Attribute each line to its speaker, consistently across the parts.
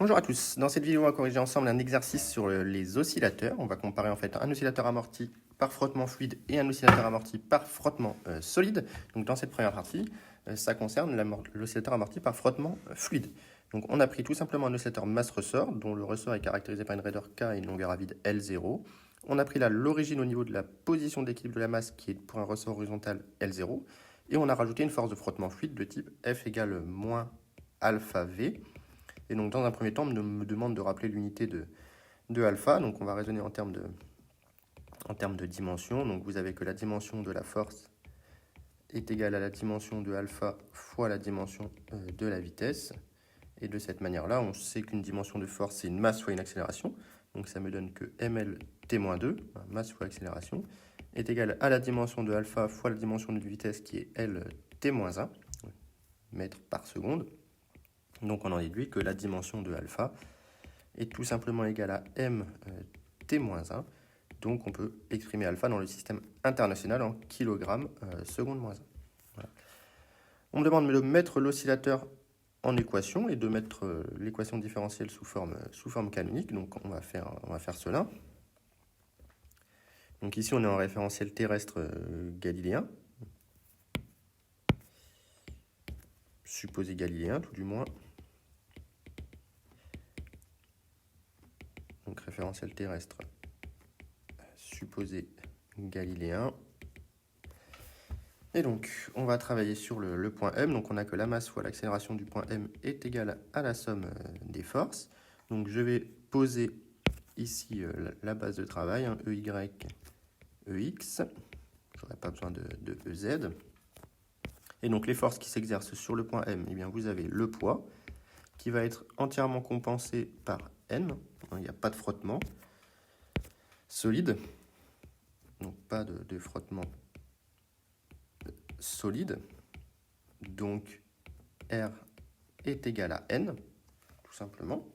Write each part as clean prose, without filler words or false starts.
Speaker 1: Bonjour à tous. Dans cette vidéo, on va corriger ensemble un exercice sur les oscillateurs. On va comparer en fait un oscillateur amorti par frottement fluide et un oscillateur amorti par frottement solide. Donc dans cette première partie, ça concerne l'oscillateur amorti par frottement fluide. Donc on a pris tout simplement un oscillateur masse-ressort dont le ressort est caractérisé par une raideur K et une longueur à vide L0. On a pris là l'origine au niveau de la position d'équilibre de la masse qui est pour un ressort horizontal L0. Et on a rajouté une force de frottement fluide de type F égale moins alpha V. Et donc, dans un premier temps, on me demande de rappeler l'unité de alpha. Donc, on va raisonner en termes de dimension. Donc, vous avez que la dimension de la force est égale à la dimension de alpha fois la dimension de la vitesse. Et de cette manière-là, on sait qu'une dimension de force, c'est une masse fois une accélération. Donc, ça me donne que mlt-2, masse fois accélération, est égale à la dimension de alpha fois la dimension de vitesse qui est lt-1, mètres par seconde. Donc on en déduit que la dimension de alpha est tout simplement égale à mt-1. Donc on peut exprimer alpha dans le système international en kg seconde moins 1. Voilà. On me demande de mettre l'oscillateur en équation et de mettre l'équation différentielle sous forme canonique. Donc on va faire cela. Donc ici on est en référentiel terrestre galiléen. Supposé galiléen tout du moins. Donc référentiel terrestre supposé galiléen. Et donc, on va travailler sur le point M. Donc, on a que la masse fois l'accélération du point M est égale à la somme des forces. Donc, je vais poser ici la base de travail, EY, EX. Je n'aurai pas besoin de EZ. Et donc, les forces qui s'exercent sur le point M, eh bien, vous avez le poids qui va être entièrement compensé par N. Il n'y a pas de frottement. Solide. Donc, pas de frottement solide. Donc, R est égal à N, tout simplement.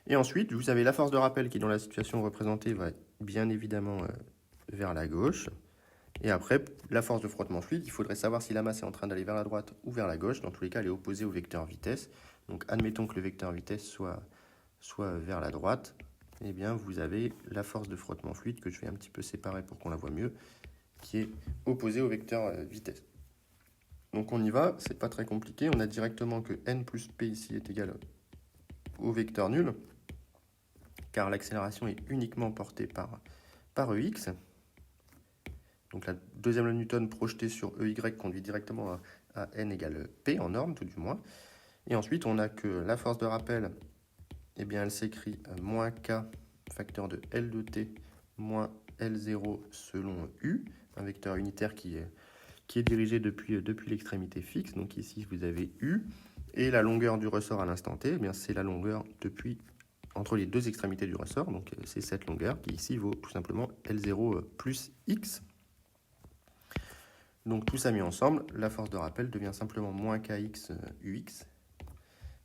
Speaker 1: Et ensuite, vous avez la force de rappel qui, dans la situation représentée, va bien évidemment vers la gauche. Et après, la force de frottement fluide, il faudrait savoir si la masse est en train d'aller vers la droite ou vers la gauche. Dans tous les cas, elle est opposée au vecteur vitesse. Donc, admettons que le vecteur vitesse soit vers la droite. Eh bien, vous avez la force de frottement fluide, que je vais un petit peu séparer pour qu'on la voit mieux, qui est opposée au vecteur vitesse. Donc on y va, c'est pas très compliqué. On a directement que n plus p ici est égal au vecteur nul, car l'accélération est uniquement portée par EX. Donc la deuxième loi de Newton projetée sur EY conduit directement à n égale p, en norme tout du moins. Et ensuite, on a que la force de rappel, eh bien, elle s'écrit moins k, facteur de L de t, moins L0 selon U, un vecteur unitaire qui est dirigé depuis l'extrémité fixe. Donc ici, vous avez U. Et la longueur du ressort à l'instant t, eh bien, c'est la longueur entre les deux extrémités du ressort. Donc c'est cette longueur qui ici vaut tout simplement L0 plus X. Donc tout ça mis ensemble, la force de rappel devient simplement moins kx ux.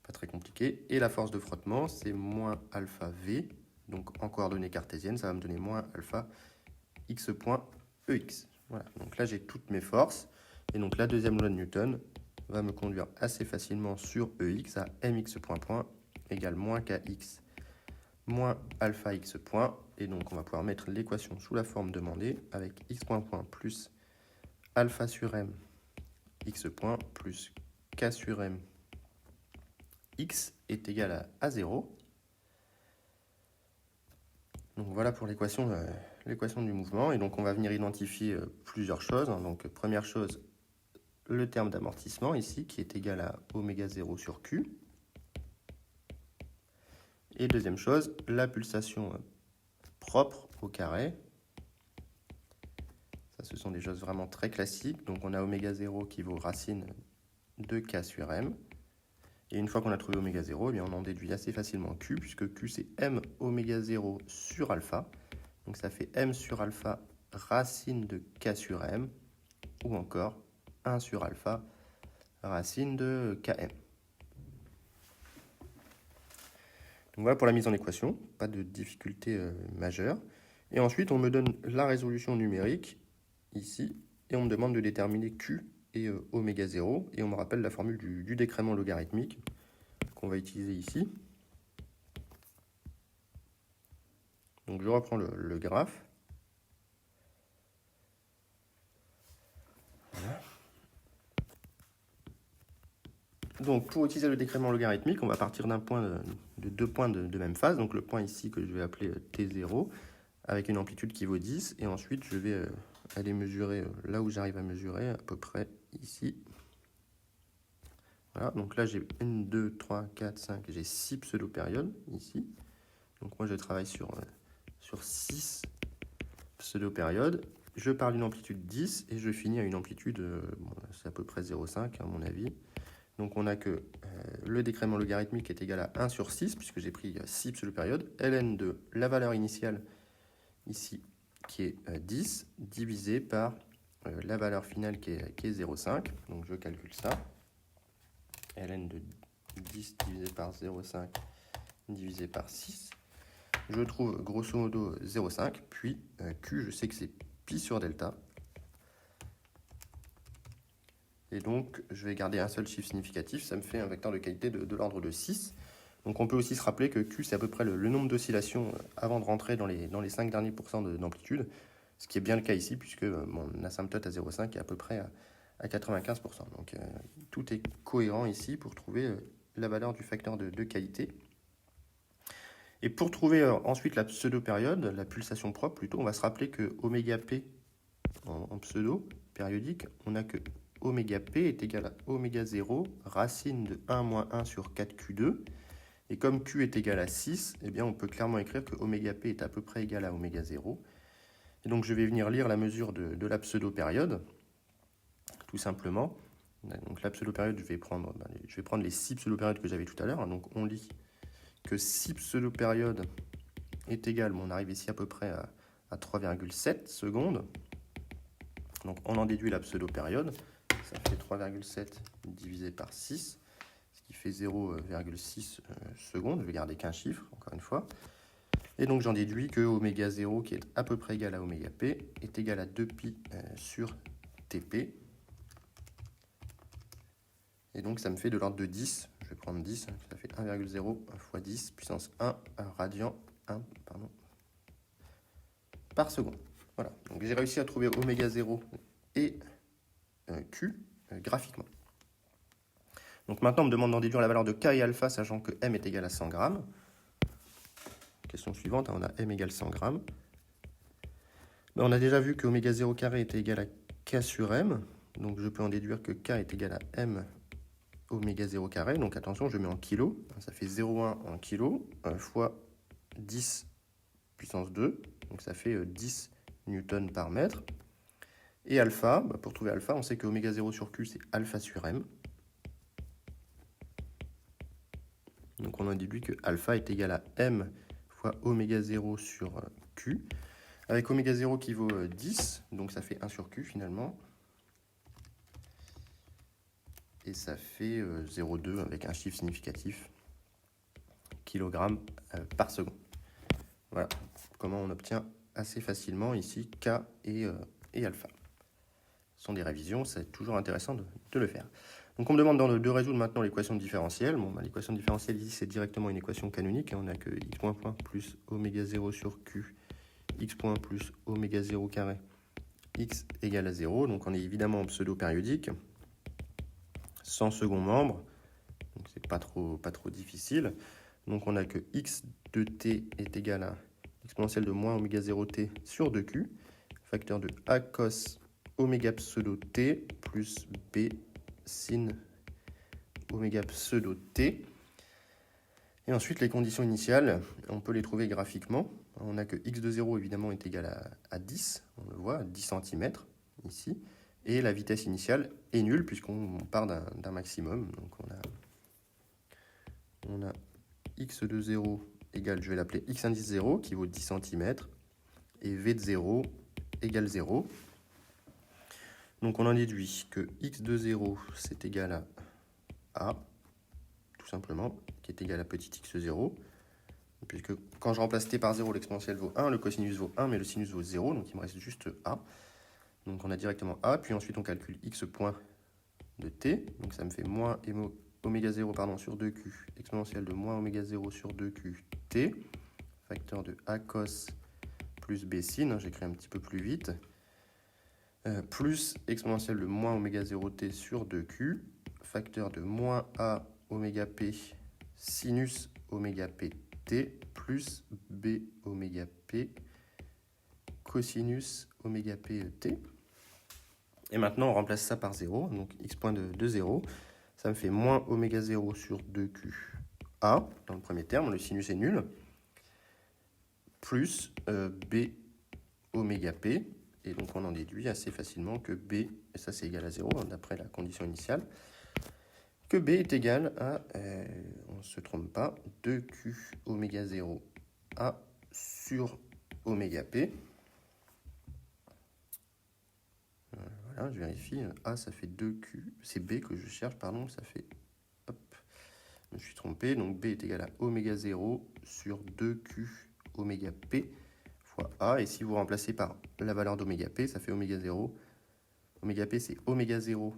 Speaker 1: Pas très compliqué. Et la force de frottement, c'est moins alpha v. Donc en coordonnées cartésiennes, ça va me donner moins alpha x point ex. Voilà, donc là j'ai toutes mes forces. Et donc la deuxième loi de Newton va me conduire assez facilement sur ex à mx point égale moins kx moins alpha x point. Et donc on va pouvoir mettre l'équation sous la forme demandée avec x point plus alpha sur m x point plus k sur m x est égal à 0. Donc voilà pour l'équation du mouvement. Et donc on va venir identifier plusieurs choses. Donc première chose, le terme d'amortissement ici qui est égal à oméga 0 sur Q. Et deuxième chose, la pulsation propre au carré. Ça, ce sont des choses vraiment très classiques. Donc on a oméga 0 qui vaut racine de K sur M. Et une fois qu'on a trouvé oméga 0, eh bien on en déduit assez facilement Q, puisque Q c'est M oméga 0 sur alpha. Donc ça fait M sur alpha racine de K sur M, ou encore 1 sur alpha racine de Km. Donc voilà pour la mise en équation, pas de difficulté majeure. Et ensuite, on me donne la résolution numérique, ici, et on me demande de déterminer Q et oméga 0, et on me rappelle la formule du décrément logarithmique qu'on va utiliser ici. Donc je reprends le graphe. Voilà. Donc pour utiliser le décrément logarithmique, on va partir d'un point de deux points de même phase. Donc le point ici que je vais appeler T0 avec une amplitude qui vaut 10. Et ensuite je vais aller mesurer là où j'arrive à mesurer, à peu près ici. Voilà, donc là j'ai 1, 2, 3, 4, 5, j'ai 6 pseudo-périodes ici. Donc moi je travaille sur 6 pseudo-périodes. Je pars d'une amplitude 10 et je finis à une amplitude, bon, c'est à peu près 0,5 à mon avis. Donc on a que le décrément logarithmique est égal à 1 sur 6, puisque j'ai pris 6 pseudo-périodes. Ln de la valeur initiale ici, qui est 10, divisé par la valeur finale qui est 0,5. Donc je calcule ça. Ln de 10 divisé par 0,5 divisé par 6. Je trouve grosso modo 0,5, puis Q, je sais que c'est pi sur delta. Et donc, je vais garder un seul chiffre significatif, ça me fait un vecteur de qualité de l'ordre de 6. Donc on peut aussi se rappeler que Q, c'est à peu près le nombre d'oscillations avant de rentrer dans les 5 derniers pourcents d'amplitude, ce qui est bien le cas ici, puisque mon asymptote à 0,5 est à peu près à 95%. Donc tout est cohérent ici pour trouver la valeur du facteur de qualité. Et pour trouver ensuite la pseudo-période, la pulsation propre plutôt, on va se rappeler que oméga p en pseudo périodique, on a que oméga p est égal à oméga 0 racine de 1 moins 1 sur 4q2. Et comme q est égal à 6, eh bien on peut clairement écrire que oméga p est à peu près égal à oméga 0. Et donc je vais venir lire la mesure de la pseudo-période, tout simplement. Donc la pseudo-période, je vais prendre les 6 pseudo-périodes que j'avais tout à l'heure. Donc on lit que 6 pseudo-périodes est égal, on arrive ici à peu près à 3,7 secondes. Donc on en déduit la pseudo-période, ça fait 3,7 divisé par 6, ce qui fait 0,6 secondes. Je vais garder qu'un chiffre, encore une fois. Et donc j'en déduis que oméga 0, qui est à peu près égal à oméga p, est égal à 2pi sur tp. Et donc ça me fait de l'ordre de 10. Je vais prendre 10, ça fait 1,0 fois 10 puissance 1 radian 1 par seconde. Voilà, donc j'ai réussi à trouver oméga 0 et Q graphiquement. Donc maintenant, on me demande d'en déduire la valeur de K et alpha, sachant que M est égal à 100 grammes. Question suivante, on a M égale 100 grammes. Ben, on a déjà vu que oméga 0 carré était égal à K sur M. Donc je peux en déduire que K est égal à M oméga 0 carré. Donc attention, je mets en kilos. Ça fait 0,1 en kilos fois 10 puissance 2. Donc ça fait 10 newtons par mètre. Et alpha, bah pour trouver alpha, on sait que oméga 0 sur Q, c'est alpha sur M. Donc on a déduit que alpha est égal à M fois oméga 0 sur Q. Avec oméga 0 qui vaut 10, donc ça fait 1 sur Q finalement. Et ça fait 0,2 avec un chiffre significatif, kg par seconde. Voilà comment on obtient assez facilement ici K et alpha. Ce sont des révisions, c'est toujours intéressant de le faire. Donc on me demande de résoudre maintenant l'équation différentielle. Bon, l'équation différentielle ici, c'est directement une équation canonique. On a que x point plus oméga 0 sur q, x point plus oméga 0 carré, x égale à 0. Donc on est évidemment en pseudo-périodique, sans second membre. Donc c'est pas trop difficile. Donc on a que x de t est égal à exponentielle de moins oméga 0t sur 2q, facteur de a cos oméga pseudo t plus b sin oméga pseudo t. Et ensuite, les conditions initiales, on peut les trouver graphiquement. On a que x de 0, évidemment, est égal à 10. On le voit, 10 cm ici. Et la vitesse initiale est nulle, puisqu'on part d'un maximum. Donc, on a x de 0 égale, je vais l'appeler x indice 0, qui vaut 10 cm. Et v de 0 égale 0. Donc, on en déduit que x de 0, c'est égal à A, tout simplement, qui est égal à petit x0, puisque quand je remplace t par 0, l'exponentielle vaut 1, le cosinus vaut 1, mais le sinus vaut 0, donc il me reste juste A. Donc on a directement A, puis ensuite on calcule x point de t, donc ça me fait moins oméga 0 sur 2q, exponentielle de moins oméga 0 sur 2q t, facteur de A cos plus B sin, j'écris un petit peu plus vite, plus exponentielle de moins oméga 0t sur 2q, facteur de moins A oméga p sinus oméga pt plus B oméga p cosinus oméga p t. Et maintenant, on remplace ça par 0, donc x point de 0. Ça me fait moins oméga 0 sur 2q a, dans le premier terme, le sinus est nul, plus b oméga p. Et donc, on en déduit assez facilement que b, et ça c'est égal à 0, d'après la condition initiale, que b est égal à, on ne se trompe pas, 2q oméga 0 a sur oméga p. Voilà, je vérifie. A, ça fait 2Q. C'est B que je cherche, pardon. Ça fait... Hop, je me suis trompé. Donc B est égal à oméga 0 sur 2Q oméga P fois A. Et si vous remplacez par la valeur d'oméga P, ça fait oméga 0. Oméga P, c'est oméga 0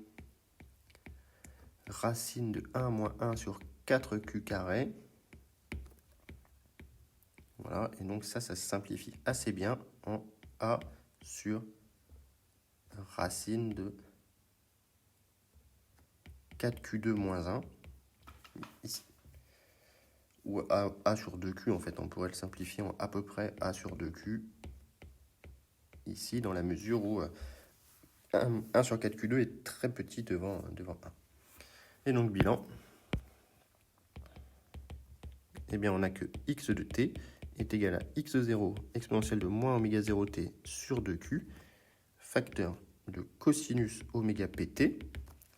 Speaker 1: racine de 1 moins 1 sur 4Q carré. Voilà. Et donc ça se simplifie assez bien en A sur racine de 4Q2 moins 1, ici. Ou A sur 2Q, en fait, on pourrait le simplifier en à peu près A sur 2Q, ici, dans la mesure où 1 sur 4Q2 est très petit devant 1. Et donc, bilan, eh bien, on a que x de t est égal à x0 exponentielle de moins oméga 0t sur 2Q, facteur de cosinus oméga pt,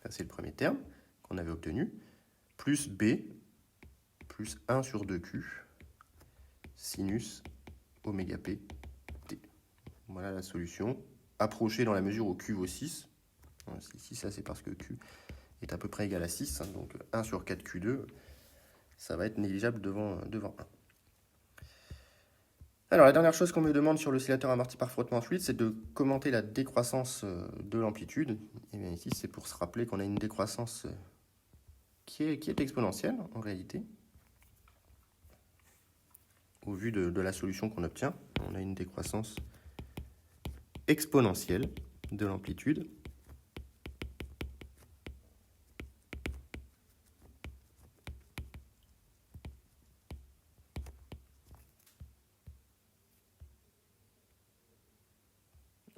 Speaker 1: ça c'est le premier terme qu'on avait obtenu, plus b, plus 1 sur 2q, sinus oméga p t. Voilà la solution, approchée dans la mesure où q vaut 6. Ici, ça c'est parce que q est à peu près égal à 6, donc 1 sur 4q2, ça va être négligeable devant 1. Alors, la dernière chose qu'on me demande sur l'oscillateur amorti par frottement fluide, c'est de commenter la décroissance de l'amplitude. Et bien ici, c'est pour se rappeler qu'on a une décroissance qui est exponentielle, en réalité. Au vu de la solution qu'on obtient, on a une décroissance exponentielle de l'amplitude.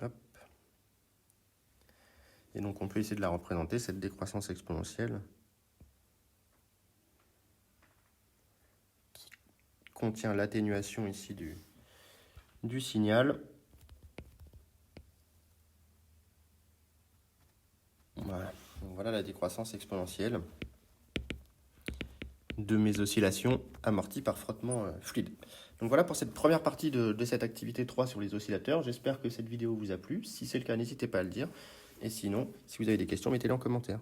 Speaker 1: Hop. Et donc, on peut essayer de la représenter, cette décroissance exponentielle, qui contient l'atténuation ici du signal. Voilà. Donc, voilà la décroissance exponentielle de mes oscillations amorties par frottement fluide. Donc voilà pour cette première partie de cette activité 3 sur les oscillateurs. J'espère que cette vidéo vous a plu. Si c'est le cas, n'hésitez pas à le dire. Et sinon, si vous avez des questions, mettez-les en commentaire.